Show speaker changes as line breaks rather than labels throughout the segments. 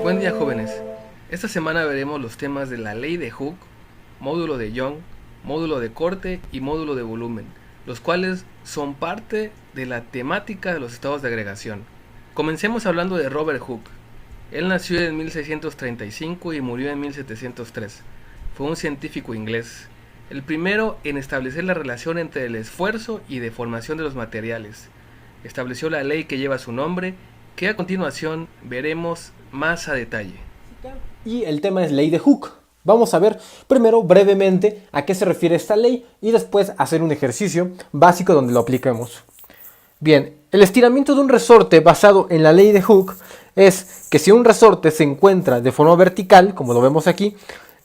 Buen día, jóvenes. Esta semana veremos los temas de la ley de Hooke, módulo de Young, módulo de corte y módulo de volumen, los cuales son parte de la temática de los estados de agregación. Comencemos hablando de Robert Hooke. Él nació en 1635 y murió en 1703. Fue un científico inglés, el primero en establecer la relación entre el esfuerzo y deformación de los materiales. Estableció la ley que lleva su nombre, que a continuación veremos más a detalle.
Y el tema es ley de Hooke. Vamos a ver primero brevemente a qué se refiere esta ley y después hacer un ejercicio básico donde lo apliquemos. Bien, el estiramiento de un resorte basado en la ley de Hooke es que si un resorte se encuentra de forma vertical, como lo vemos aquí,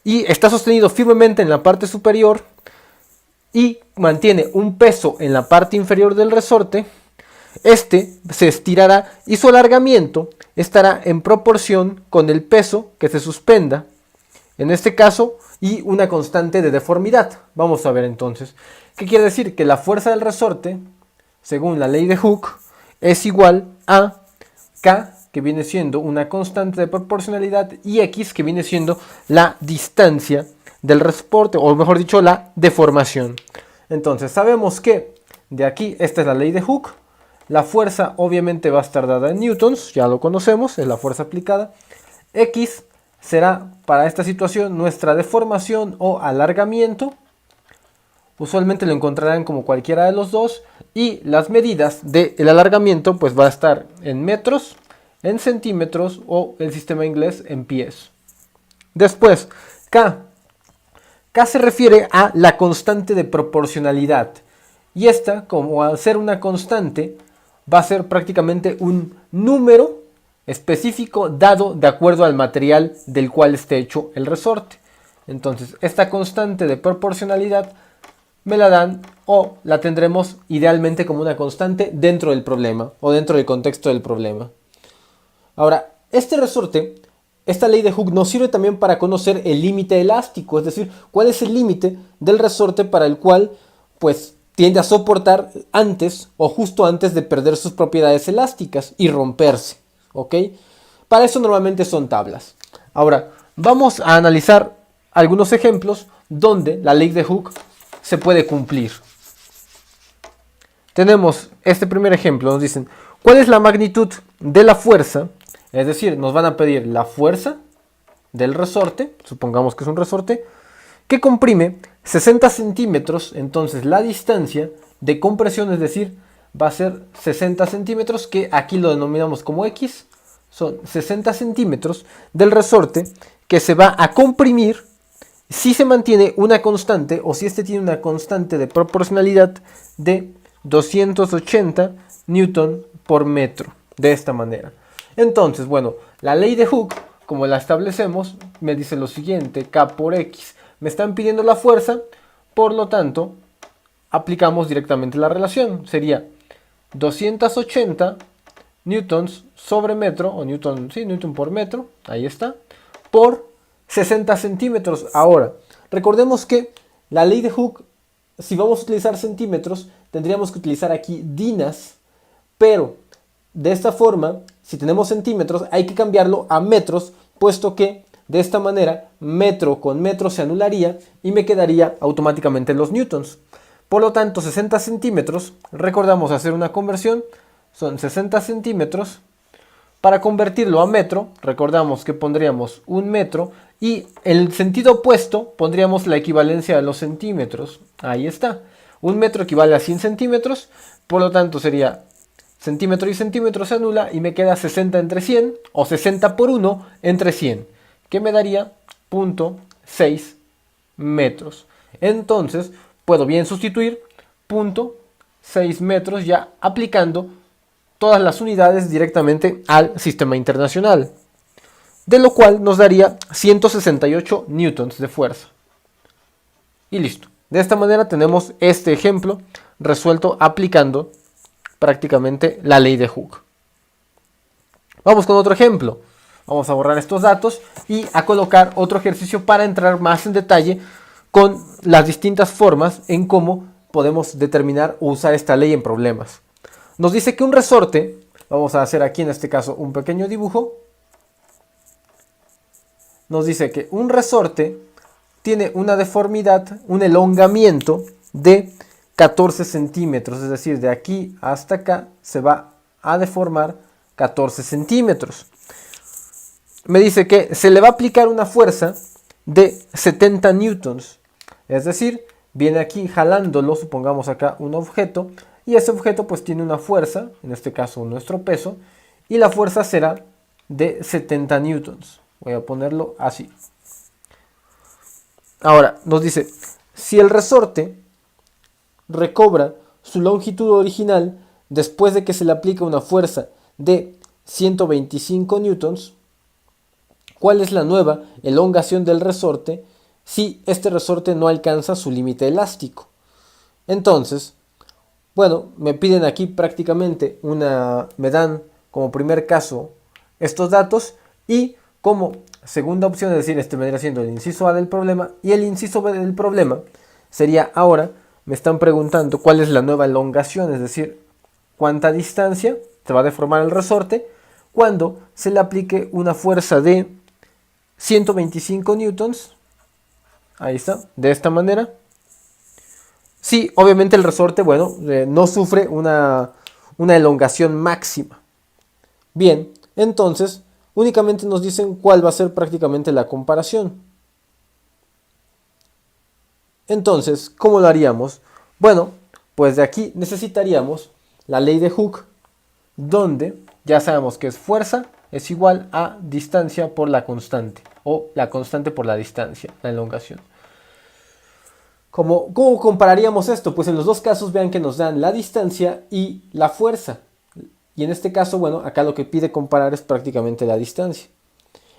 y está sostenido firmemente en la parte superior y mantiene un peso en la parte inferior del resorte, este se estirará y su alargamiento estará en proporción con el peso que se suspenda, en este caso, y una constante de deformidad. Vamos a ver entonces. ¿Qué quiere decir? Que la fuerza del resorte, según la ley de Hooke, es igual a K, que viene siendo una constante de proporcionalidad, y X, que viene siendo la distancia del resorte, o mejor dicho, la deformación. Entonces, sabemos que de aquí, esta es la ley de Hooke. La fuerza obviamente va a estar dada en newtons, ya lo conocemos, es la fuerza aplicada. X será para esta situación nuestra deformación o alargamiento. Usualmente lo encontrarán como cualquiera de los dos. Y las medidas del alargamiento pues va a estar en metros, en centímetros o el sistema inglés en pies. Después, K. K se refiere a la constante de proporcionalidad. Y esta, como al ser una constante, va a ser prácticamente un número específico dado de acuerdo al material del cual esté hecho el resorte. Entonces, esta constante de proporcionalidad me la dan o la tendremos idealmente como una constante dentro del problema o dentro del contexto del problema. Ahora, este resorte, esta ley de Hooke nos sirve también para conocer el límite elástico, es decir, cuál es el límite del resorte para el cual, pues, tiende a soportar antes o justo antes de perder sus propiedades elásticas y romperse, ¿ok? Para eso normalmente son tablas. Ahora, vamos a analizar algunos ejemplos donde la ley de Hooke se puede cumplir. Tenemos este primer ejemplo, nos dicen, ¿cuál es la magnitud de la fuerza? Es decir, nos van a pedir la fuerza del resorte, supongamos que es un resorte, que comprime 60 centímetros, entonces la distancia de compresión, es decir, va a ser 60 centímetros, que aquí lo denominamos como X, son 60 centímetros del resorte que se va a comprimir si se mantiene una constante, o si este tiene una constante de proporcionalidad de 280 newton por metro, de esta manera. Entonces, bueno, la ley de Hooke, como la establecemos, me dice lo siguiente, K por X. Me están pidiendo la fuerza, por lo tanto, aplicamos directamente la relación. Sería 280 newtons sobre metro, o newton, sí, newton por metro, ahí está, por 60 centímetros. Ahora, recordemos que la ley de Hooke, si vamos a utilizar centímetros, tendríamos que utilizar aquí dinas, pero de esta forma, si tenemos centímetros, hay que cambiarlo a metros, puesto que de esta manera, metro con metro se anularía y me quedaría automáticamente los newtons. Por lo tanto, 60 centímetros, recordamos hacer una conversión, son 60 centímetros. Para convertirlo a metro, recordamos que pondríamos un metro y en el sentido opuesto pondríamos la equivalencia de los centímetros. Ahí está. Un metro equivale a 100 centímetros, por lo tanto sería centímetro y centímetro se anula y me queda 60 entre 100 o 60 por 1 entre 100. Que me daría 0.6 metros. Entonces, puedo bien sustituir 0.6 metros ya aplicando todas las unidades directamente al sistema internacional. De lo cual nos daría 168 newtons de fuerza. Y listo. De esta manera tenemos este ejemplo resuelto aplicando prácticamente la ley de Hooke. Vamos con otro ejemplo. Vamos a borrar estos datos y a colocar otro ejercicio para entrar más en detalle con las distintas formas en cómo podemos determinar o usar esta ley en problemas. Nos dice que un resorte, vamos a hacer aquí en este caso un pequeño dibujo, nos dice que un resorte tiene una deformidad, un elongamiento de 14 centímetros, es decir, de aquí hasta acá se va a deformar 14 centímetros. Me dice que se le va a aplicar una fuerza de 70 newtons, es decir, viene aquí jalándolo, supongamos acá un objeto, y ese objeto pues tiene una fuerza, en este caso nuestro peso, y la fuerza será de 70 newtons. Voy a ponerlo así. Ahora, nos dice, si el resorte recobra su longitud original después de que se le aplica una fuerza de 125 newtons, ¿cuál es la nueva elongación del resorte si este resorte no alcanza su límite elástico? Entonces, bueno, me piden aquí prácticamente me dan como primer caso estos datos y como segunda opción, es decir, este vendría siendo el inciso A del problema, y el inciso B del problema sería ahora, me están preguntando cuál es la nueva elongación, es decir, cuánta distancia se va a deformar el resorte cuando se le aplique una fuerza de 125 newtons, ahí está, de esta manera. Sí, obviamente el resorte, bueno, no sufre una elongación máxima. Bien, entonces únicamente nos dicen cuál va a ser prácticamente la comparación. Entonces, ¿cómo lo haríamos? Bueno, pues de aquí necesitaríamos la ley de Hooke, donde ya sabemos que es fuerza es igual a distancia por la constante, o la constante por la distancia, la elongación. ¿Cómo compararíamos esto? Pues en los dos casos vean que nos dan la distancia y la fuerza. Y en este caso, bueno, acá lo que pide comparar es prácticamente la distancia.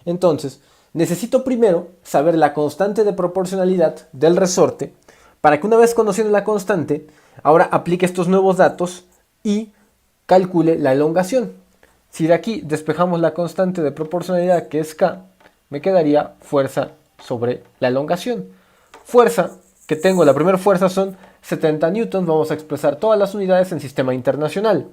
Entonces, necesito primero saber la constante de proporcionalidad del resorte para que una vez conociendo la constante, ahora aplique estos nuevos datos y calcule la elongación. Si de aquí despejamos la constante de proporcionalidad que es K, me quedaría fuerza sobre la elongación. Fuerza que tengo, la primera fuerza son 70 newtons, vamos a expresar todas las unidades en sistema internacional.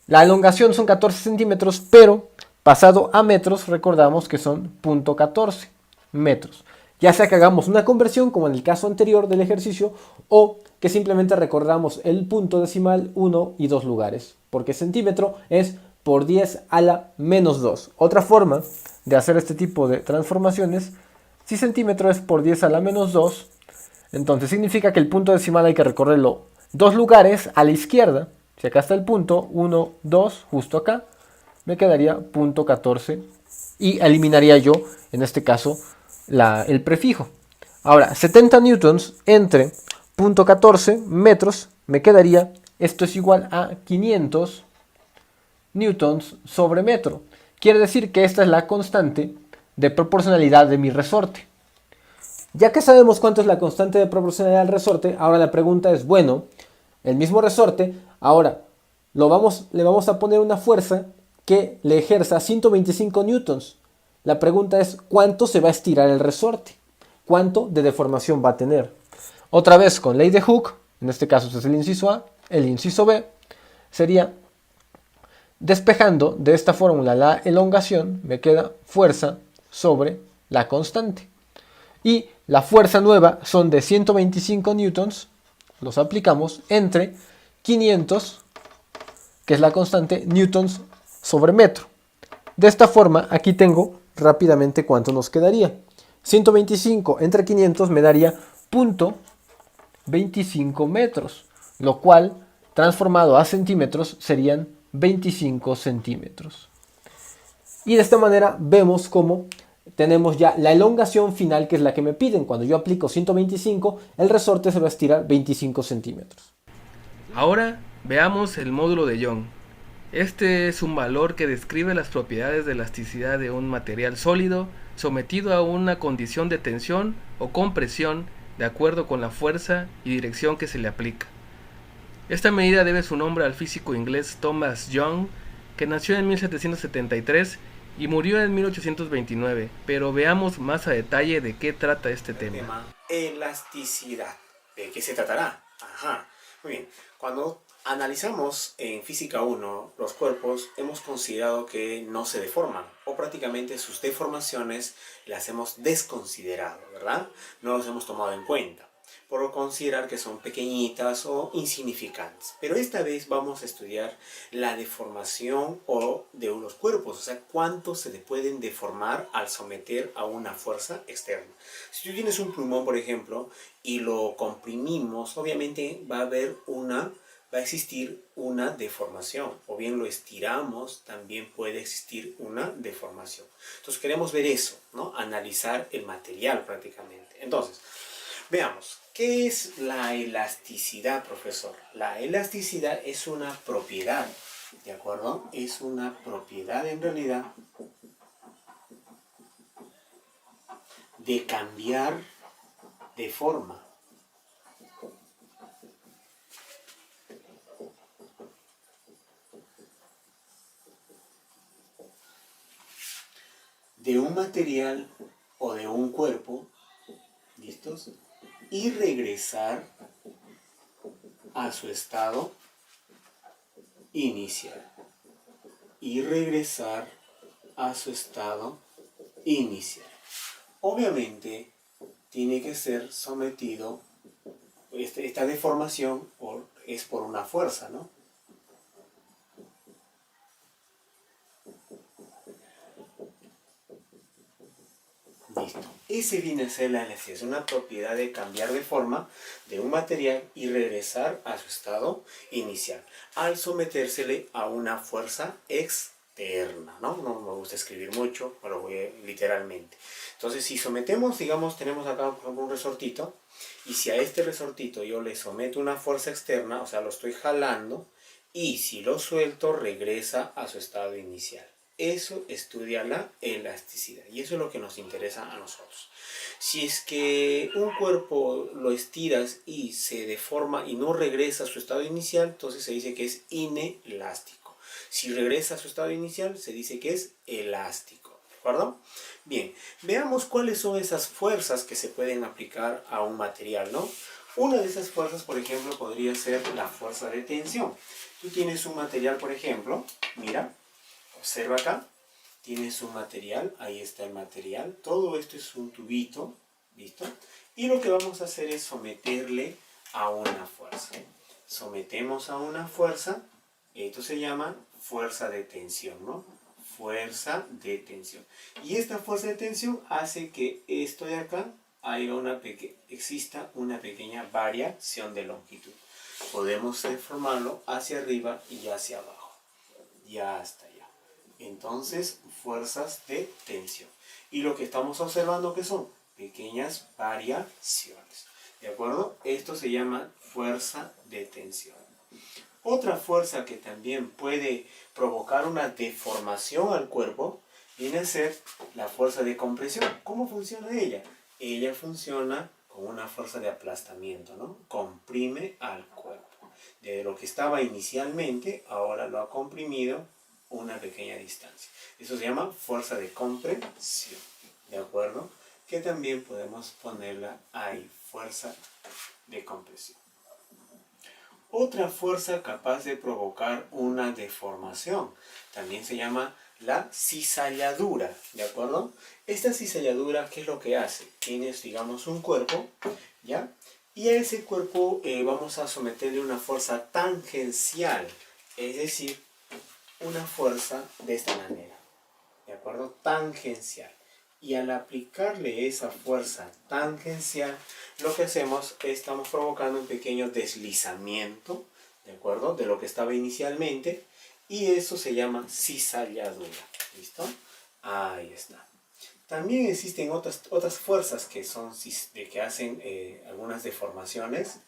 La elongación son 14 centímetros, pero pasado a metros recordamos que son 0.14 metros. Ya sea que hagamos una conversión como en el caso anterior del ejercicio o que simplemente recordamos el punto decimal 1 y 2 lugares, porque centímetro es por 10 a la menos 2. Otra forma de hacer este tipo de transformaciones, si centímetro es por 10 a la menos 2, entonces significa que el punto decimal hay que recorrerlo 2 lugares a la izquierda. Si acá está el punto 1, 2, justo acá, me quedaría 0.14 y eliminaría yo, en este caso, el prefijo. Ahora, 70 newtons entre 0.14 metros, me quedaría, esto es igual a 500 newtons sobre metro. Quiere decir que esta es la constante de proporcionalidad de mi resorte. Ya que sabemos cuánto es la constante de proporcionalidad del resorte, ahora la pregunta es, bueno, el mismo resorte, ahora le vamos a poner una fuerza que le ejerza 125 newtons. La pregunta es, ¿cuánto se va a estirar el resorte? ¿Cuánto de deformación va a tener? Otra vez con ley de Hooke, en este caso este es el inciso A, el inciso B sería, despejando de esta fórmula la elongación, me queda fuerza sobre la constante. Y la fuerza nueva son de 125 newtons, los aplicamos entre 500, que es la constante, newtons sobre metro. De esta forma, aquí tengo rápidamente cuánto nos quedaría. 125 entre 500 me daría 0.25 metros, lo cual, transformado a centímetros, serían 25 centímetros. Y de esta manera vemos cómo tenemos ya la elongación final, que es la que me piden. Cuando yo aplico 125, el resorte se va a estirar 25 centímetros.
Ahora veamos el módulo de Young. Este es un valor que describe las propiedades de elasticidad de un material sólido sometido a una condición de tensión o compresión de acuerdo con la fuerza y dirección que se le aplica. Esta medida debe su nombre al físico inglés Thomas Young, que nació en 1773 y murió en 1829, pero veamos más a detalle de qué trata este tema.
Elasticidad. ¿De qué se tratará? Ajá. Muy bien. Cuando Analizamos en Física 1 los cuerpos, hemos considerado que no se deforman, o prácticamente sus deformaciones las hemos desconsiderado, ¿verdad? No las hemos tomado en cuenta, por considerar que son pequeñitas o insignificantes. Pero esta vez vamos a estudiar la deformación de los cuerpos, o sea, cuánto se le pueden deformar al someter a una fuerza externa. Si tú tienes un pulmón, por ejemplo, y lo comprimimos, obviamente va a existir una deformación, o bien lo estiramos, también puede existir una deformación. Entonces queremos ver eso, ¿no? Analizar el material prácticamente. Entonces, veamos, ¿qué es la elasticidad, profesor? La elasticidad es una propiedad, ¿de acuerdo? Es una propiedad en realidad de cambiar de forma. De un material o de un cuerpo, ¿listos? Y regresar a su estado inicial. Y regresar a su estado inicial. Obviamente tiene que ser sometido, esta deformación es por una fuerza, ¿no? Listo. Ese viene a ser la elasticidad, es una propiedad de cambiar de forma de un material y regresar a su estado inicial, al sometérsele a una fuerza externa, ¿no? No me gusta escribir mucho, pero voy literalmente. Entonces, si sometemos, digamos, tenemos acá por ejemplo un resortito, y si a este resortito yo le someto una fuerza externa, o sea, lo estoy jalando, y si lo suelto, regresa a su estado inicial. Eso estudia la elasticidad y eso es lo que nos interesa a nosotros. Si es que un cuerpo lo estiras y se deforma y no regresa a su estado inicial, entonces se dice que es inelástico. Si regresa a su estado inicial, se dice que es elástico. ¿De acuerdo? Bien, veamos cuáles son esas fuerzas que se pueden aplicar a un material, ¿no? Una de esas fuerzas, por ejemplo, podría ser la fuerza de tensión. Tú tienes un material, por ejemplo, mira, observa acá, tienes un material, ahí está el material, todo esto es un tubito, ¿listo? Y lo que vamos a hacer es someterle a una fuerza. Sometemos a una fuerza, esto se llama fuerza de tensión, ¿no? Fuerza de tensión. Y esta fuerza de tensión hace que esto de acá exista una pequeña variación de longitud. Podemos deformarlo hacia arriba y hacia abajo. Ya hasta allá. Entonces, fuerzas de tensión. Y lo que estamos observando que son pequeñas variaciones. ¿De acuerdo? Esto se llama fuerza de tensión. Otra fuerza que también puede provocar una deformación al cuerpo viene a ser la fuerza de compresión. ¿Cómo funciona ella? Ella funciona con una fuerza de aplastamiento, ¿no? Comprime al cuerpo. De lo que estaba inicialmente, ahora lo ha comprimido una pequeña distancia. Eso se llama fuerza de compresión, ¿de acuerdo? Que también podemos ponerla ahí, fuerza de compresión. Otra fuerza capaz de provocar una deformación también se llama la cizalladura, ¿de acuerdo? Esta cizalladura, ¿qué es lo que hace? Tienes, digamos, un cuerpo, ¿ya? Y a ese cuerpo vamos a someterle una fuerza tangencial, es decir, una fuerza de esta manera, ¿de acuerdo? Tangencial. Y al aplicarle esa fuerza tangencial, lo que hacemos es estamos provocando un pequeño deslizamiento, ¿de acuerdo? De lo que estaba inicialmente, y eso se llama cizalladura. ¿Listo? Ahí está. También existen otras fuerzas que hacen algunas deformaciones,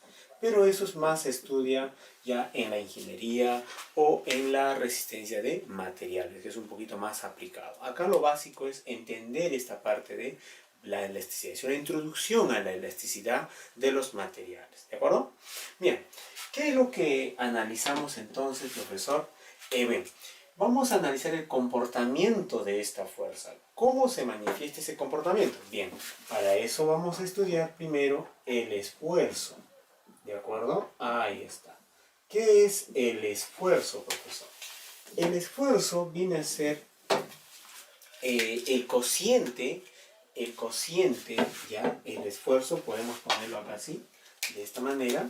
pero eso es más se estudia ya en la ingeniería o en la resistencia de materiales, que es un poquito más aplicado. Acá lo básico es entender esta parte de la elasticidad, es una introducción a la elasticidad de los materiales, ¿de acuerdo? Bien, ¿qué es lo que analizamos entonces, profesor? Bien, vamos a analizar el comportamiento de esta fuerza. ¿Cómo se manifiesta ese comportamiento? Bien, para eso vamos a estudiar primero el esfuerzo. ¿De acuerdo? Ahí está. ¿Qué es el esfuerzo, profesor? El esfuerzo viene a ser el cociente, ¿ya? El esfuerzo, podemos ponerlo acá así, de esta manera.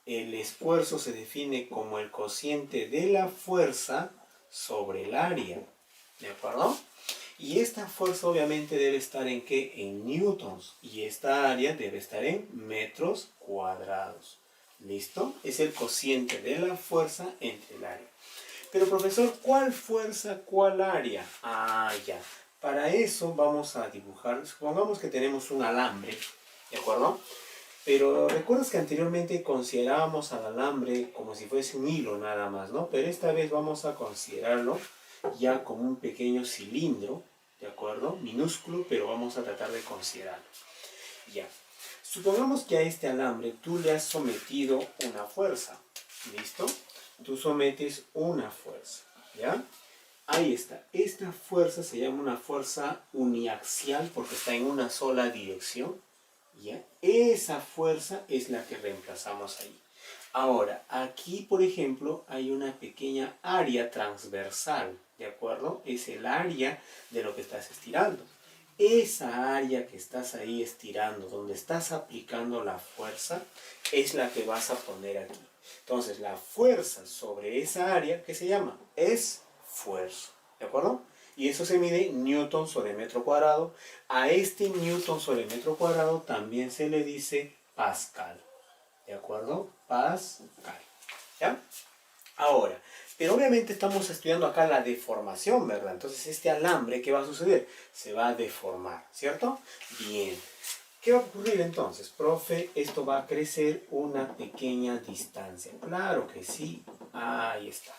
El esfuerzo se define como el cociente de la fuerza sobre el área, ¿de acuerdo? Y esta fuerza obviamente debe estar ¿en qué? En newtons. Y esta área debe estar en metros cuadrados. ¿Listo? Es el cociente de la fuerza entre el área. Pero profesor, ¿cuál fuerza, cuál área? Ah, ya. Para eso vamos a dibujar, supongamos que tenemos un alambre, ¿de acuerdo? Pero recuerdas que anteriormente considerábamos al alambre como si fuese un hilo nada más, ¿no? Pero esta vez vamos a considerarlo ya como un pequeño cilindro, ¿de acuerdo? Minúsculo, pero vamos a tratar de considerarlo. Ya. Supongamos que a este alambre tú le has sometido una fuerza, ¿listo? Tú sometes una fuerza, ¿ya? Ahí está. Esta fuerza se llama una fuerza uniaxial porque está en una sola dirección, ¿ya? Esa fuerza es la que reemplazamos ahí. Ahora, aquí, por ejemplo, hay una pequeña área transversal, ¿de acuerdo? Es el área de lo que estás estirando. Esa área que estás ahí estirando, donde estás aplicando la fuerza, es la que vas a poner aquí. Entonces, la fuerza sobre esa área, ¿qué se llama? Esfuerzo, ¿de acuerdo? Y eso se mide newton sobre metro cuadrado. A este newton sobre metro cuadrado también se le dice pascal. ¿De acuerdo? Pascal. ¿Ya? Ahora, pero obviamente estamos estudiando acá la deformación, ¿verdad? Entonces este alambre, ¿qué va a suceder? Se va a deformar, ¿cierto? Bien. ¿Qué va a ocurrir entonces? Profe, esto va a crecer una pequeña distancia. Claro que sí. Ahí está.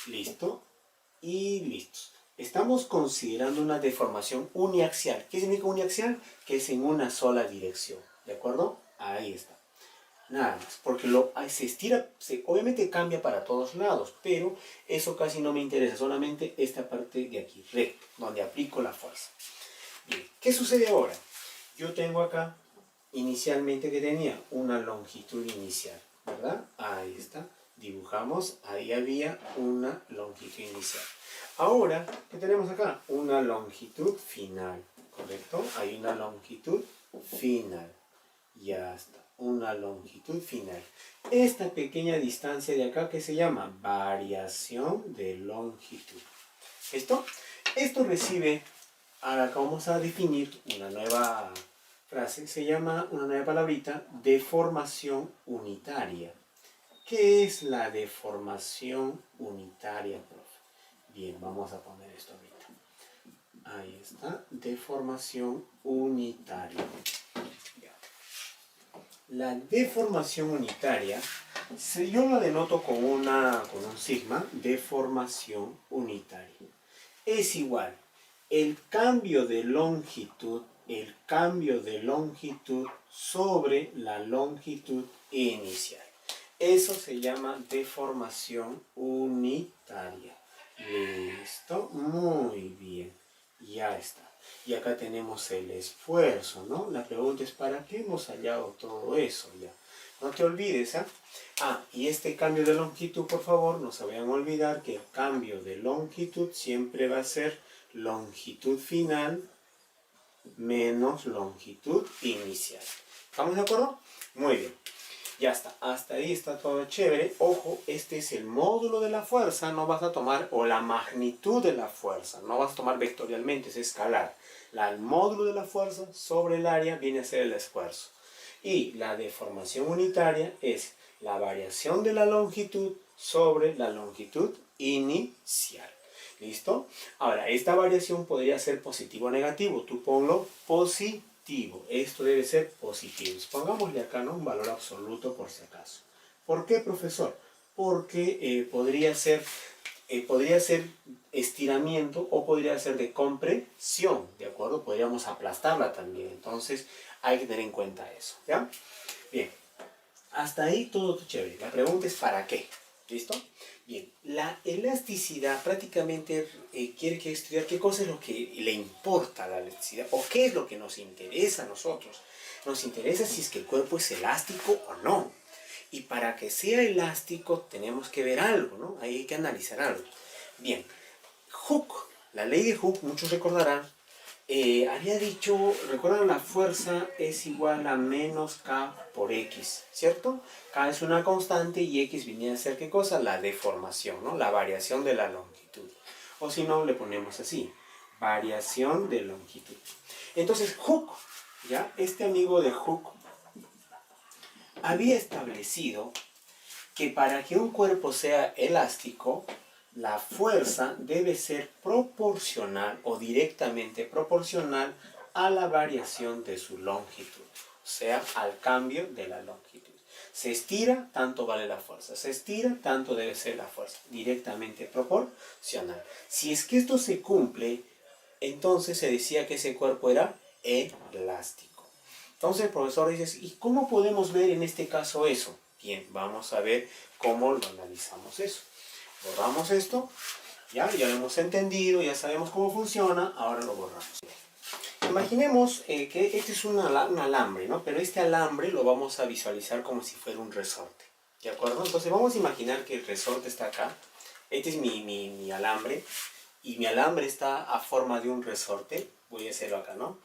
Listo. Y listos. Estamos considerando una deformación uniaxial. ¿Qué significa uniaxial? Que es en una sola dirección. ¿De acuerdo? Ahí está. Nada más. Porque se estira, obviamente cambia para todos lados, pero eso casi no me interesa. Solamente esta parte de aquí, recto, donde aplico la fuerza. Bien. ¿Qué sucede ahora? Yo tengo acá, inicialmente que tenía una longitud inicial, ¿verdad? Ahí está. Dibujamos, ahí había una longitud inicial. Ahora, ¿qué tenemos acá? Una longitud final, ¿correcto? Hay una longitud final. Ya está, una longitud final. Esta pequeña distancia de acá, ¿qué se llama? Variación de longitud. ¿Listo? Esto recibe, ahora acá vamos a definir una nueva frase, se llama una nueva palabrita, deformación unitaria. ¿Qué es la deformación unitaria, profe? Bien, vamos a poner esto ahorita. Ahí está, deformación unitaria. La deformación unitaria, yo la denoto con un sigma, deformación unitaria. Es igual, el cambio de longitud sobre la longitud inicial. Eso se llama deformación unitaria. Listo, muy bien, ya está. Y acá tenemos el esfuerzo, ¿no? La pregunta es, ¿para qué hemos hallado todo eso ya? No te olvides, ¿ah? Y este cambio de longitud, por favor, no se vayan a olvidar que el cambio de longitud siempre va a ser longitud final menos longitud inicial. ¿Estamos de acuerdo? Muy bien. Ya está, hasta ahí está todo chévere. Ojo, este es el módulo de la fuerza, no vas a tomar, o la magnitud de la fuerza, no vas a tomar vectorialmente, es escalar. El módulo de la fuerza sobre el área viene a ser el esfuerzo. Y la deformación unitaria es la variación de la longitud sobre la longitud inicial. ¿Listo? Ahora, esta variación podría ser positivo o negativo. Tú ponlo positivo. Esto debe ser positivo. Pongámosle acá, ¿no?, un valor absoluto por si acaso. ¿Por qué, profesor? Porque podría ser estiramiento o podría ser de compresión, ¿de acuerdo? Podríamos aplastarla también. Entonces, hay que tener en cuenta eso, ¿ya? Bien. Hasta ahí todo chévere. La pregunta es ¿para qué? ¿Listo? Bien, la elasticidad prácticamente quiere que estudiar qué cosa es lo que le importa a la elasticidad o qué es lo que nos interesa a nosotros. Nos interesa si es que el cuerpo es elástico o no. Y para que sea elástico tenemos que ver algo, ¿no? Ahí hay que analizar algo. Bien, Hooke, la ley de Hooke, muchos recordarán, había dicho, recuerdan, la fuerza es igual a menos K por X, ¿cierto? K es una constante y X viene a ser, ¿qué cosa? La deformación, ¿no? La variación de la longitud. O si no, le ponemos así, variación de longitud. Entonces, Hooke, ¿ya? Este amigo de Hooke había establecido que para que un cuerpo sea elástico, la fuerza debe ser proporcional o directamente proporcional a la variación de su longitud, o sea, al cambio de la longitud. Se estira, tanto vale la fuerza. Se estira, tanto debe ser la fuerza. Directamente proporcional. Si es que esto se cumple, entonces se decía que ese cuerpo era elástico. Entonces el profesor dice, ¿y cómo podemos ver en este caso eso? Bien, vamos a ver cómo lo analizamos eso. Borramos esto, ya lo hemos entendido, ya sabemos cómo funciona, ahora lo borramos. Imaginemos que este es un alambre, ¿no? Pero este alambre lo vamos a visualizar como si fuera un resorte, ¿de acuerdo? Entonces vamos a imaginar que el resorte está acá. Este es mi alambre, y mi alambre está a forma de un resorte. Voy a hacerlo acá, ¿no?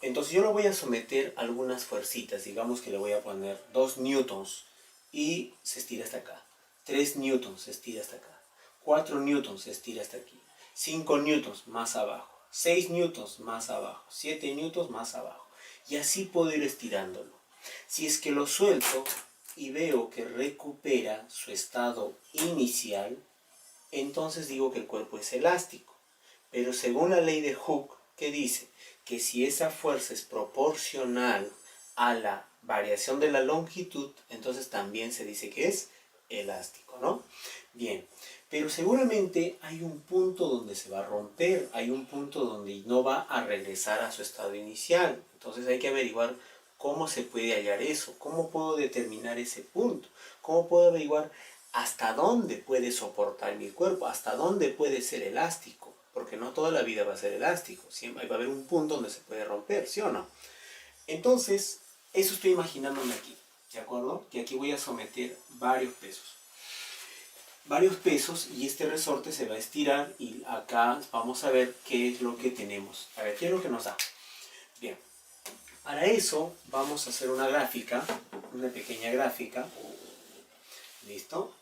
Entonces yo lo voy a someter a algunas fuercitas. Digamos que le voy a poner 2 newtons y se estira hasta acá. 3 newtons se estira hasta acá. 4 newtons se estira hasta aquí. 5 newtons más abajo. 6 newtons más abajo. 7 newtons más abajo. Y así puedo ir estirándolo. Si es que lo suelto y veo que recupera su estado inicial, entonces digo que el cuerpo es elástico. Pero según la ley de Hooke, ¿qué dice? Que si esa fuerza es proporcional a la variación de la longitud, entonces también se dice que es elástico, ¿no? Bien, pero seguramente hay un punto donde se va a romper, hay un punto donde no va a regresar a su estado inicial. Entonces hay que averiguar cómo se puede hallar eso, cómo puedo determinar ese punto, cómo puedo averiguar hasta dónde puede soportar mi cuerpo, hasta dónde puede ser elástico, porque no toda la vida va a ser elástico, siempre va a haber un punto donde se puede romper, ¿sí o no? Entonces, eso estoy imaginándome aquí, ¿de acuerdo? Que aquí voy a someter varios pesos y este resorte se va a estirar y acá vamos a ver qué es lo que tenemos, a ver qué es lo que nos da. Bien, para eso vamos a hacer una gráfica, una pequeña gráfica, ¿listo?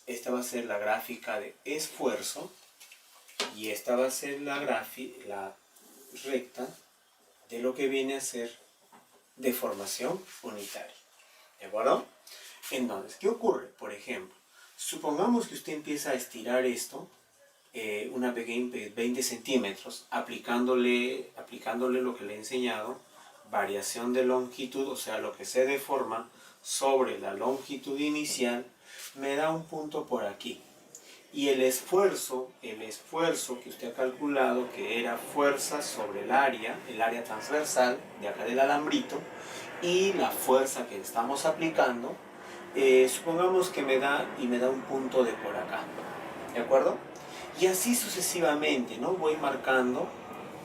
Esta va a ser la gráfica de esfuerzo y esta va a ser la recta de lo que viene a ser deformación unitaria, ¿de acuerdo? Entonces, ¿qué ocurre? Por ejemplo, supongamos que usted empieza a estirar esto, una pequeña 20 centímetros, aplicándole lo que le he enseñado, variación de longitud, o sea, lo que se deforma sobre la longitud inicial, me da un punto por aquí. Y el esfuerzo que usted ha calculado, que era fuerza sobre el área transversal de acá del alambrito, y la fuerza que estamos aplicando, supongamos que me da un punto de por acá, ¿de acuerdo? Y así sucesivamente, ¿no? Voy marcando,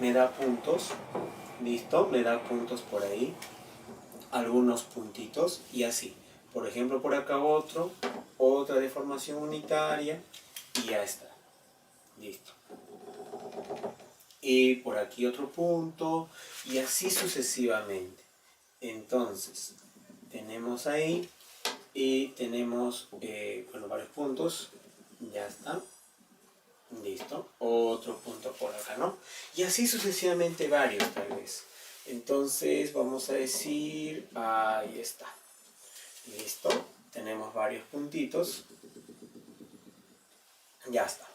me da puntos, listo, me da puntos por ahí, algunos puntitos y así. Por ejemplo, por acá otra deformación unitaria y ya está, listo. Y por aquí otro punto y así sucesivamente. Entonces, tenemos ahí y tenemos, varios puntos, ya está, listo, otro punto por acá, ¿no? Y así sucesivamente varios tal vez. Entonces vamos a decir, ahí está, listo, tenemos varios puntitos, ya está.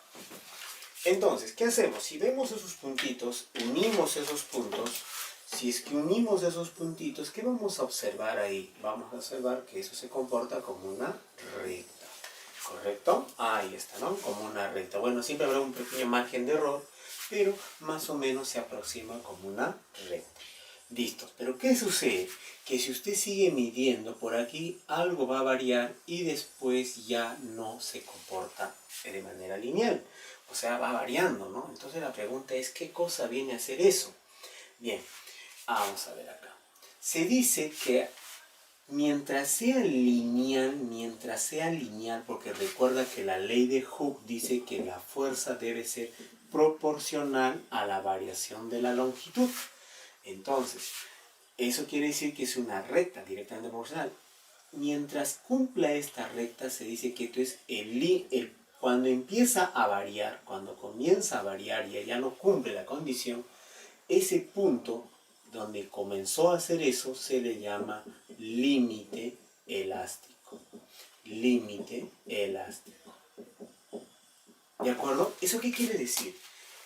Entonces, ¿qué hacemos? Si vemos esos puntitos, unimos esos puntos. Si es que unimos esos puntitos, ¿qué vamos a observar ahí? Vamos a observar que eso se comporta como una recta, ¿correcto? Ahí está, ¿no? Como una recta. Bueno, siempre habrá un pequeño margen de error, pero más o menos se aproxima como una recta. Listo. Pero ¿qué sucede? Que si usted sigue midiendo por aquí, algo va a variar y después ya no se comporta de manera lineal. O sea, va variando, ¿no? Entonces la pregunta es, ¿qué cosa viene a hacer eso? Bien, vamos a ver acá. Se dice que mientras sea lineal, porque recuerda que la ley de Hooke dice que la fuerza debe ser proporcional a la variación de la longitud. Entonces, eso quiere decir que es una recta directamente proporcional. Mientras cumpla esta recta, se dice que esto es cuando empieza a variar, cuando comienza a variar y ya no cumple la condición, ese punto donde comenzó a hacer eso se le llama límite elástico. Límite elástico. ¿De acuerdo? ¿Eso qué quiere decir?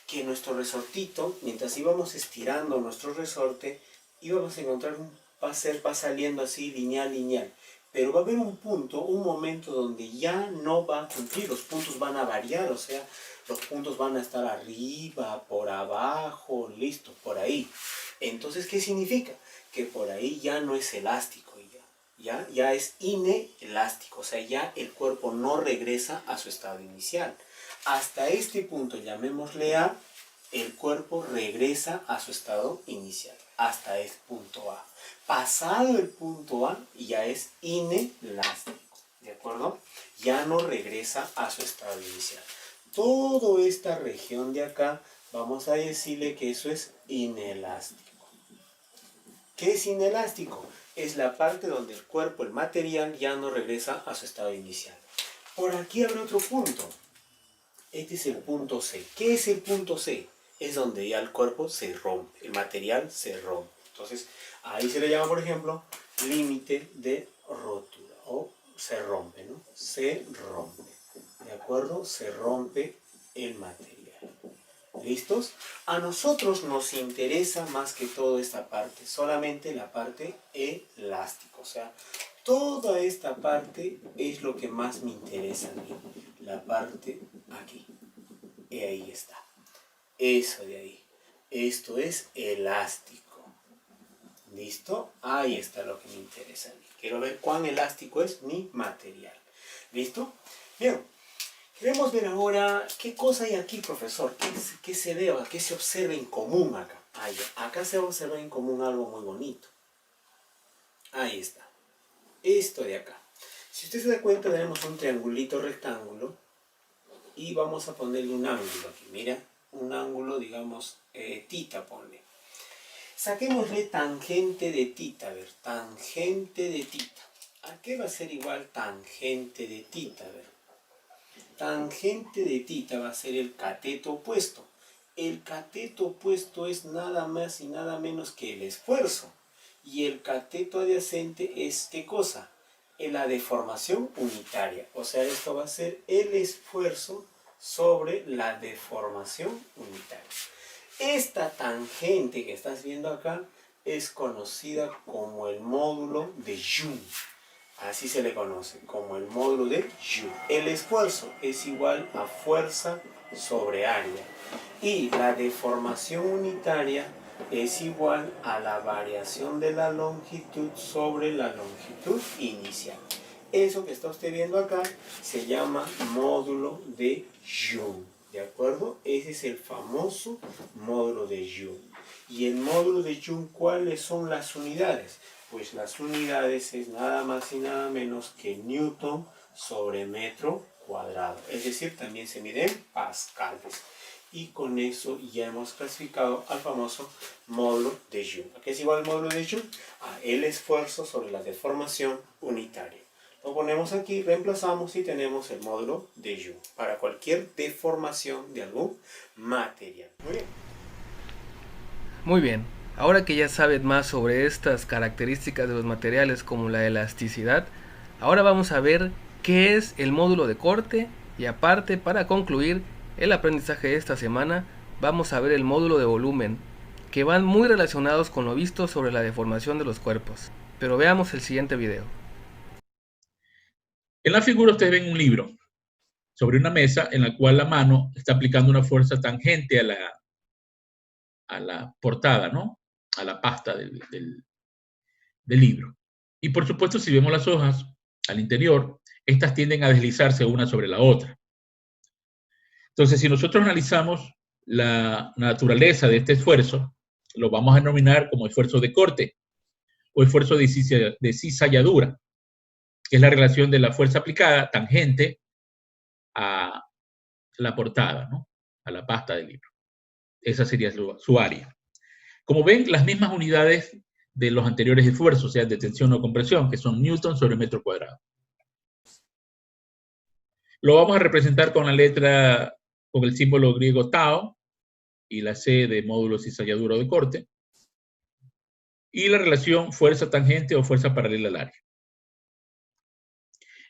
Que nuestro resortito, mientras íbamos estirando nuestro resorte, íbamos a encontrar va saliendo así lineal. Pero va a haber un punto, un momento donde ya no va a cumplir, los puntos van a variar, o sea, los puntos van a estar arriba, por abajo, listo, por ahí. Entonces, ¿qué significa? Que por ahí ya no es elástico, ya es inelástico, o sea, ya el cuerpo no regresa a su estado inicial. Hasta este punto, llamémosle A, el cuerpo regresa a su estado inicial, hasta este punto A. Pasado el punto A, ya es inelástico, ¿de acuerdo? Ya no regresa a su estado inicial. Toda esta región de acá, vamos a decirle que eso es inelástico. ¿Qué es inelástico? Es la parte donde el cuerpo, el material, ya no regresa a su estado inicial. Por aquí habrá otro punto. Este es el punto C. ¿Qué es el punto C? Es donde ya el cuerpo se rompe, el material se rompe. Entonces, ahí se le llama, por ejemplo, límite de rotura, o se rompe, ¿no? Se rompe, ¿de acuerdo? Se rompe el material. ¿Listos? A nosotros nos interesa más que todo esta parte, solamente la parte elástica, o sea, toda esta parte es lo que más me interesa a mí, la parte aquí, y ahí está, eso de ahí, esto es elástico. ¿Listo? Ahí está lo que me interesa a mí. Quiero ver cuán elástico es mi material. ¿Listo? Bien. Queremos ver ahora qué cosa hay aquí, profesor. ¿Qué se ve? ¿Qué se observa en común acá? Acá se observa en común algo muy bonito. Ahí está. Esto de acá. Si usted se da cuenta, tenemos un triangulito rectángulo. Y vamos a ponerle un ángulo aquí. Mira, un ángulo, digamos, tita, ponle. Saquémosle tangente de tita, a ver, tangente de tita. ¿A qué va a ser igual tangente de tita? A ver, tangente de tita va a ser el cateto opuesto. El cateto opuesto es nada más y nada menos que el esfuerzo. Y el cateto adyacente es, ¿qué cosa? La deformación unitaria. O sea, esto va a ser el esfuerzo sobre la deformación unitaria. Esta tangente que estás viendo acá es conocida como el módulo de Joule. Así se le conoce, como el módulo de Joule. El esfuerzo es igual a fuerza sobre área. Y la deformación unitaria es igual a la variación de la longitud sobre la longitud inicial. Eso que está usted viendo acá se llama módulo de Joule. ¿De acuerdo? Ese es el famoso módulo de Joule. Y el módulo de Joule, ¿cuáles son las unidades? Pues las unidades es nada más y nada menos que Newton sobre metro cuadrado. Es decir, también se mide en pascales. Y con eso ya hemos clasificado al famoso módulo de Joule. ¿A qué es igual el módulo de Joule? A el esfuerzo sobre la deformación unitaria. Lo ponemos aquí, reemplazamos y tenemos el módulo de Joule para cualquier deformación de algún material. Muy bien.
Muy bien. Ahora que ya saben más sobre estas características de los materiales como la elasticidad, ahora vamos a ver qué es el módulo de corte y aparte, para concluir el aprendizaje de esta semana, vamos a ver el módulo de volumen, que van muy relacionados con lo visto sobre la deformación de los cuerpos. Pero veamos el siguiente video.
En la figura ustedes ven un libro sobre una mesa en la cual la mano está aplicando una fuerza tangente a la portada, ¿no? A la pasta del libro. Y por supuesto, si vemos las hojas al interior, estas tienden a deslizarse una sobre la otra. Entonces, si nosotros analizamos la naturaleza de este esfuerzo, lo vamos a denominar como esfuerzo de corte. o esfuerzo de cizalladura, que es la relación de la fuerza aplicada tangente a la portada, ¿no? A la pasta del libro. Esa sería su área. Como ven, las mismas unidades de los anteriores esfuerzos, o sea, de tensión o compresión, que son newton sobre metro cuadrado. Lo vamos a representar con la letra, con el símbolo griego tau, y la C de módulo cizalladura o de corte, y la relación fuerza tangente o fuerza paralela al área.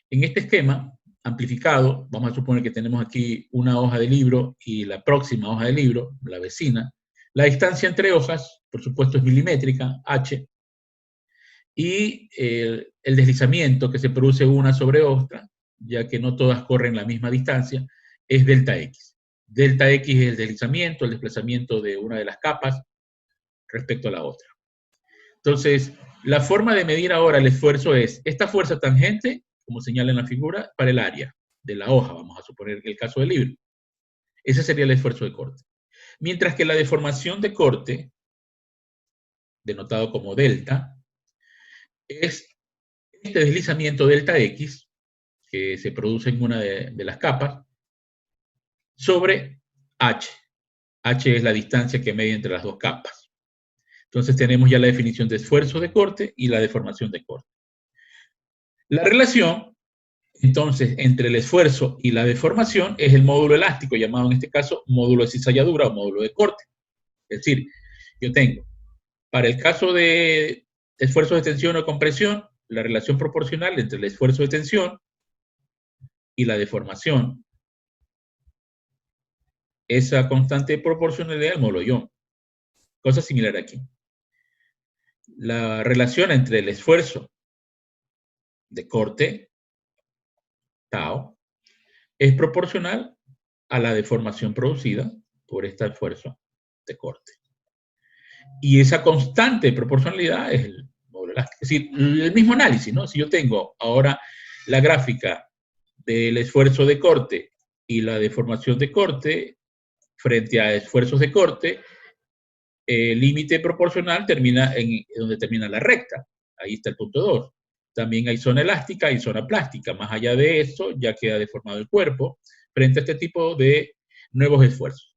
En este esquema amplificado, vamos a suponer que tenemos aquí una hoja de libro y la próxima hoja de libro, la vecina. La distancia entre hojas, por supuesto, es milimétrica, h, y el deslizamiento que se produce una sobre otra, ya que no todas corren la misma distancia, es delta x. Delta x es el deslizamiento, el desplazamiento de una de las capas respecto a la otra. Entonces, la forma de medir ahora el esfuerzo es esta fuerza tangente, como señala en la figura, para el área de la hoja, vamos a suponer el caso del libro. Ese sería el esfuerzo de corte. Mientras que la deformación de corte, denotado como delta, es este deslizamiento delta x, que se produce en una de las capas, sobre h. H es la distancia que mide entre las dos capas. Entonces tenemos ya la definición de esfuerzo de corte y la deformación de corte. La relación, entonces, entre el esfuerzo y la deformación es el módulo elástico, llamado en este caso módulo de cizalladura o módulo de corte. Es decir, yo tengo, para el caso de esfuerzo de tensión o compresión, la relación proporcional entre el esfuerzo de tensión y la deformación. Esa constante proporcionalidad del módulo Young. Cosa similar aquí. La relación entre el esfuerzo de corte, tau, es proporcional a la deformación producida por este esfuerzo de corte. Y esa constante proporcionalidad es el módulo elástico. Es decir, el mismo análisis, ¿no? Si yo tengo ahora la gráfica del esfuerzo de corte y la deformación de corte frente a esfuerzos de corte, el límite proporcional termina en donde termina la recta. Ahí está el punto 2. También hay zona elástica y zona plástica. Más allá de eso, ya queda deformado el cuerpo frente a este tipo de nuevos esfuerzos.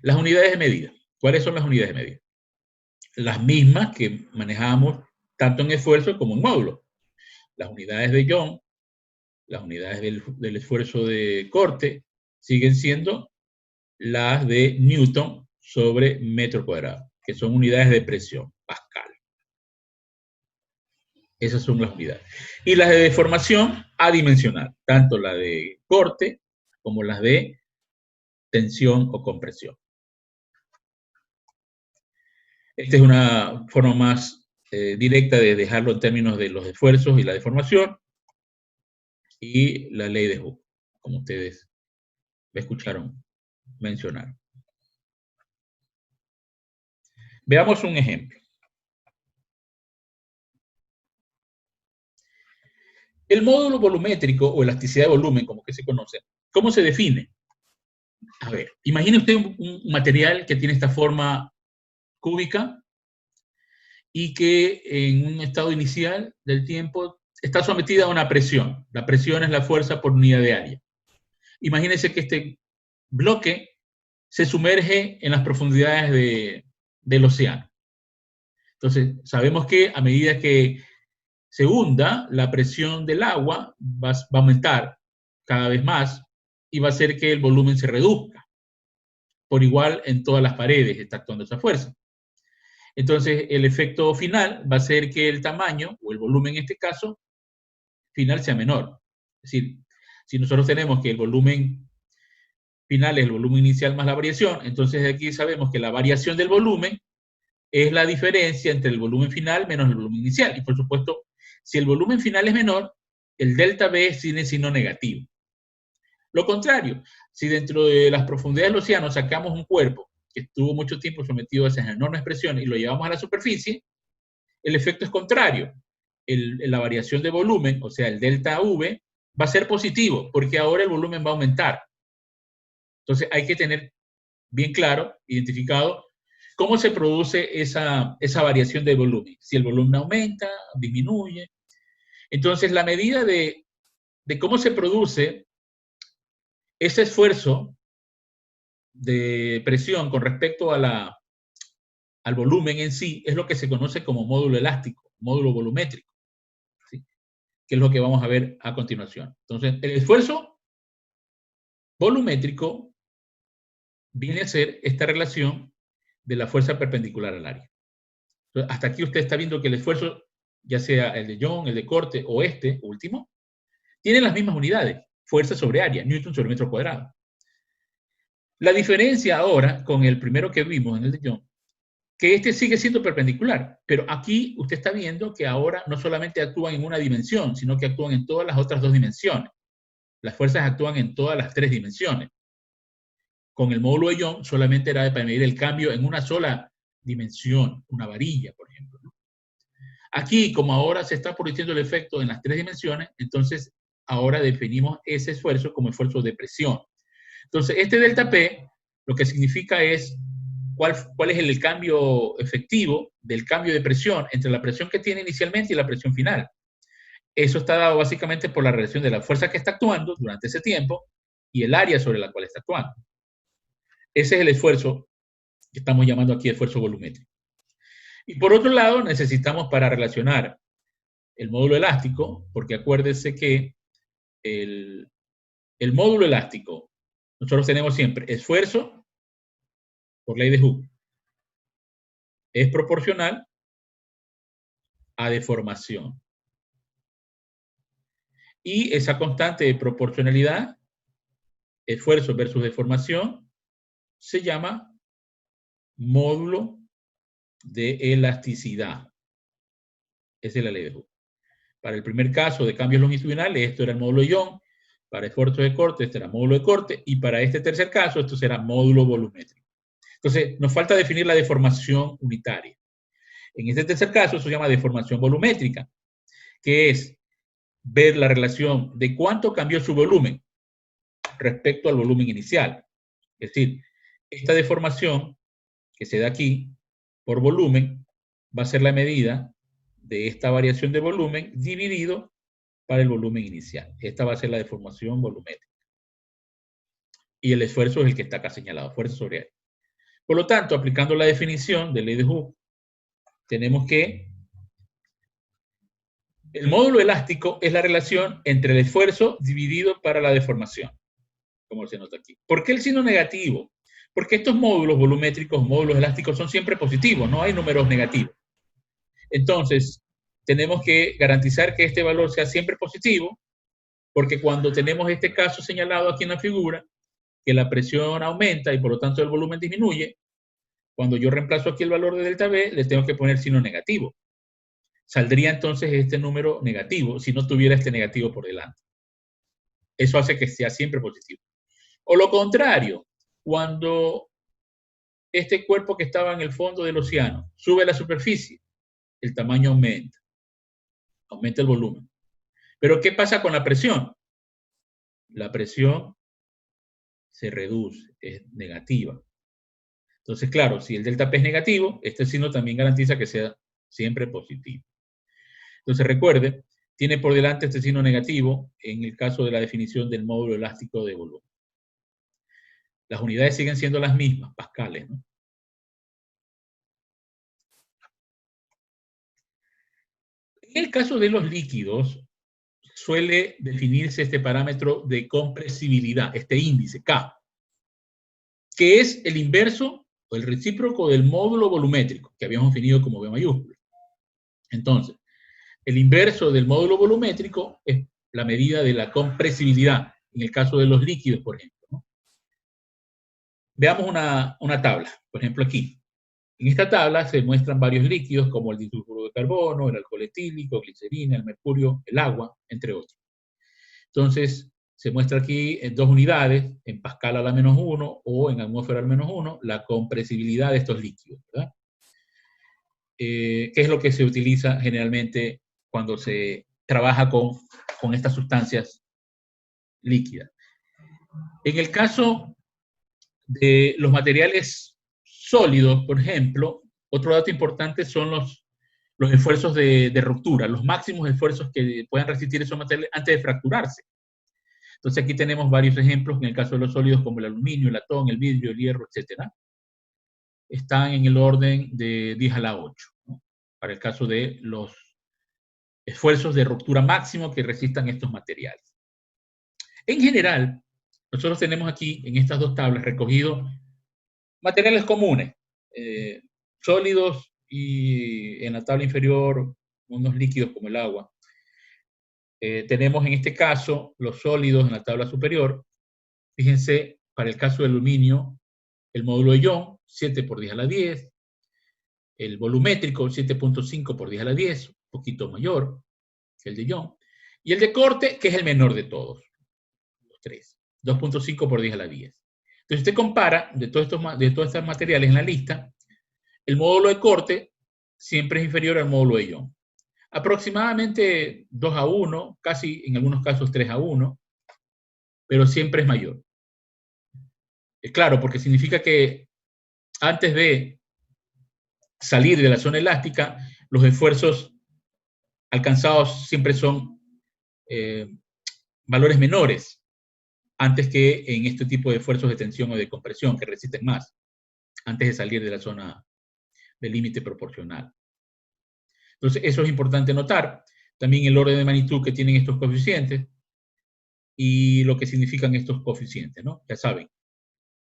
Las unidades de medida. ¿Cuáles son las unidades de medida? Las mismas que manejamos tanto en esfuerzo como en módulo. Las unidades de Young, las unidades del esfuerzo de corte, siguen siendo las de Newton sobre metro cuadrado, que son unidades de presión, Pascal. Esas son las unidades. Y las de deformación adimensional, tanto la de corte como las de tensión o compresión. Esta es una forma más directa de dejarlo en términos de los esfuerzos y la deformación y la ley de Hooke, como ustedes me escucharon mencionar. Veamos un ejemplo. El módulo volumétrico o elasticidad de volumen, como que se conoce, ¿cómo se define? A ver, imagine usted un material que tiene esta forma cúbica y que en un estado inicial del tiempo está sometida a una presión. La presión es la fuerza por unidad de área. Imagínense que este bloque se sumerge en las profundidades del océano. Entonces, sabemos que a medida que se hunda, la presión del agua va a aumentar cada vez más y va a hacer que el volumen se reduzca. Por igual en todas las paredes está actuando esa fuerza. Entonces, el efecto final va a ser que el tamaño, o el volumen en este caso, final sea menor. Es decir, si nosotros tenemos que el volumen final es el volumen inicial más la variación, entonces aquí sabemos que la variación del volumen es la diferencia entre el volumen final menos el volumen inicial. Y por supuesto, si el volumen final es menor, el delta B tiene signo negativo. Lo contrario, si dentro de las profundidades del océano sacamos un cuerpo que estuvo mucho tiempo sometido a esas enormes presiones y lo llevamos a la superficie, el efecto es contrario. La variación de volumen, o sea, el delta V, va a ser positivo, porque ahora el volumen va a aumentar. Entonces hay que tener bien claro, identificado, ¿cómo se produce esa variación de volumen? Si el volumen aumenta, disminuye. Entonces, la medida de cómo se produce ese esfuerzo de presión con respecto a al volumen en sí es lo que se conoce como módulo elástico, módulo volumétrico, ¿sí? Que es lo que vamos a ver a continuación. Entonces, el esfuerzo volumétrico viene a ser esta relación de la fuerza perpendicular al área. Entonces, hasta aquí usted está viendo que el esfuerzo, ya sea el de Young, el de corte o este último, tienen las mismas unidades, fuerza sobre área, Newton sobre metro cuadrado. La diferencia ahora con el primero que vimos en el de Young, que este sigue siendo perpendicular, pero aquí usted está viendo que ahora no solamente actúan en una dimensión, sino que actúan en todas las otras dos dimensiones. Las fuerzas actúan en todas las tres dimensiones. Con el módulo de Young solamente era para medir el cambio en una sola dimensión, una varilla, por ejemplo, ¿no? Aquí, como ahora se está produciendo el efecto en las tres dimensiones, entonces ahora definimos ese esfuerzo como esfuerzo de presión. Entonces, este delta P lo que significa es cuál es el cambio efectivo del cambio de presión entre la presión que tiene inicialmente y la presión final. Eso está dado básicamente por la relación de la fuerza que está actuando durante ese tiempo y el área sobre la cual está actuando. Ese es el esfuerzo que estamos llamando aquí esfuerzo volumétrico. Y por otro lado, necesitamos para relacionar el módulo elástico, porque acuérdense que el módulo elástico, nosotros tenemos siempre esfuerzo por ley de Hooke, es proporcional a deformación. Y esa constante de proporcionalidad, esfuerzo versus deformación, se llama módulo de elasticidad. Esa es la ley de Hooke. Para el primer caso de cambios longitudinales, esto era el módulo de Young. Para esfuerzo de corte, este era módulo de corte. Y para este tercer caso, esto será módulo volumétrico. Entonces, nos falta definir la deformación unitaria. En este tercer caso, eso se llama deformación volumétrica, que es ver la relación de cuánto cambió su volumen respecto al volumen inicial. Es decir, esta deformación que se da aquí por volumen va a ser la medida de esta variación de volumen dividido para el volumen inicial. Esta va a ser la deformación volumétrica. Y el esfuerzo es el que está acá señalado, fuerza sobre área. Por lo tanto, aplicando la definición de ley de Hooke, tenemos que el módulo elástico es la relación entre el esfuerzo dividido para la deformación, como se nota aquí. ¿Por qué el signo negativo? Porque estos módulos volumétricos, módulos elásticos, son siempre positivos, no hay números negativos. Entonces, tenemos que garantizar que este valor sea siempre positivo, porque cuando tenemos este caso señalado aquí en la figura, que la presión aumenta y por lo tanto el volumen disminuye, cuando yo reemplazo aquí el valor de delta B, le tengo que poner signo negativo. Saldría entonces este número negativo si no tuviera este negativo por delante. Eso hace que sea siempre positivo. O lo contrario, cuando este cuerpo que estaba en el fondo del océano sube a la superficie, el tamaño aumenta. Aumenta el volumen. Pero ¿qué pasa con la presión? La presión se reduce, es negativa. Entonces, claro, si el delta P es negativo, este signo también garantiza que sea siempre positivo. Entonces, recuerde, tiene por delante este signo negativo en el caso de la definición del módulo elástico de volumen. Las unidades siguen siendo las mismas, pascales, ¿no? En el caso de los líquidos, suele definirse este parámetro de compresibilidad, este índice K, que es el inverso o el recíproco del módulo volumétrico, que habíamos definido como B mayúscula. Entonces, el inverso del módulo volumétrico es la medida de la compresibilidad, en el caso de los líquidos, por ejemplo, ¿no? Veamos una tabla, por ejemplo aquí. En esta tabla se muestran varios líquidos como el disulfuro de carbono, el alcohol etílico, glicerina, el mercurio, el agua, entre otros. Entonces, se muestra aquí en dos unidades, en pascal a la -1 o en atmósfera al -1, la compresibilidad de estos líquidos, ¿verdad? ¿Qué es lo que se utiliza generalmente cuando se trabaja con estas sustancias líquidas? En el caso de los materiales sólidos, por ejemplo, otro dato importante son los esfuerzos de ruptura, los máximos esfuerzos que puedan resistir esos materiales antes de fracturarse. Entonces aquí tenemos varios ejemplos, en el caso de los sólidos como el aluminio, el latón, el vidrio, el hierro, etc. Están en el orden de 10 a la 8, ¿no? Para el caso de los esfuerzos de ruptura máximo que resistan estos materiales. En general, nosotros tenemos aquí en estas dos tablas recogidos materiales comunes, sólidos y en la tabla inferior unos líquidos como el agua. Tenemos en este caso los sólidos en la tabla superior. Fíjense, para el caso del aluminio, el módulo de Young, 7 por 10 a la 10. El volumétrico, 7.5 por 10 a la 10, un poquito mayor que el de Young. Y el de corte, que es el menor de todos, los tres, 2.5 por 10 a la 10. Entonces usted compara de todos estos materiales en la lista, el módulo de corte siempre es inferior al módulo de Young. Aproximadamente 2 a 1, casi en algunos casos 3 a 1, pero siempre es mayor. Claro, porque significa que antes de salir de la zona elástica, los esfuerzos alcanzados siempre son valores menores, antes que en este tipo de esfuerzos de tensión o de compresión, que resisten más, antes de salir de la zona del límite proporcional. Entonces, eso es importante notar. También el orden de magnitud que tienen estos coeficientes y lo que significan estos coeficientes, ¿no? Ya saben,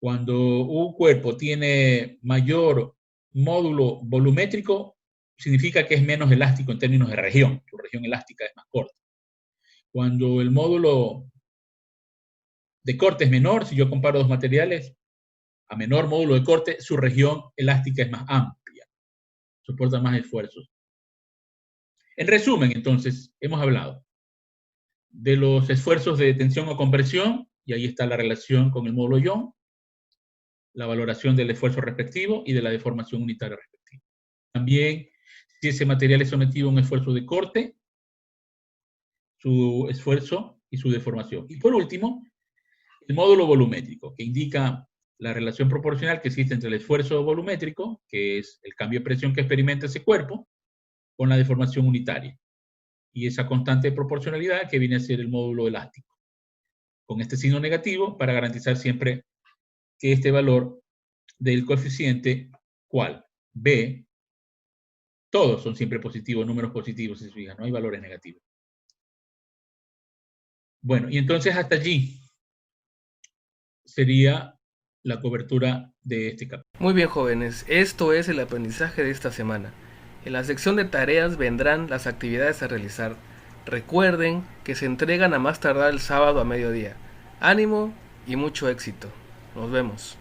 cuando un cuerpo tiene mayor módulo volumétrico, significa que es menos elástico en términos de región. Su región elástica es más corta. Cuando el módulo de corte es menor, si yo comparo dos materiales, a menor módulo de corte, su región elástica es más amplia, soporta más esfuerzos. En resumen, entonces, hemos hablado de los esfuerzos de tensión o compresión, y ahí está la relación con el módulo Young, la valoración del esfuerzo respectivo y de la deformación unitaria respectiva. También, si ese material es sometido a un esfuerzo de corte, su esfuerzo y su deformación. Y por último, el módulo volumétrico, que indica la relación proporcional que existe entre el esfuerzo volumétrico, que es el cambio de presión que experimenta ese cuerpo, con la deformación unitaria. Y esa constante de proporcionalidad que viene a ser el módulo elástico. Con este signo negativo para garantizar siempre que este valor del coeficiente, ¿cuál? B, todos son siempre positivos, números positivos, si se fijan, no hay valores negativos. Bueno, y entonces hasta allí sería la cobertura de este capítulo.
Muy bien, jóvenes, esto es el aprendizaje de esta semana. En la sección de tareas vendrán las actividades a realizar. Recuerden que se entregan a más tardar el sábado a mediodía. Ánimo y mucho éxito. Nos vemos.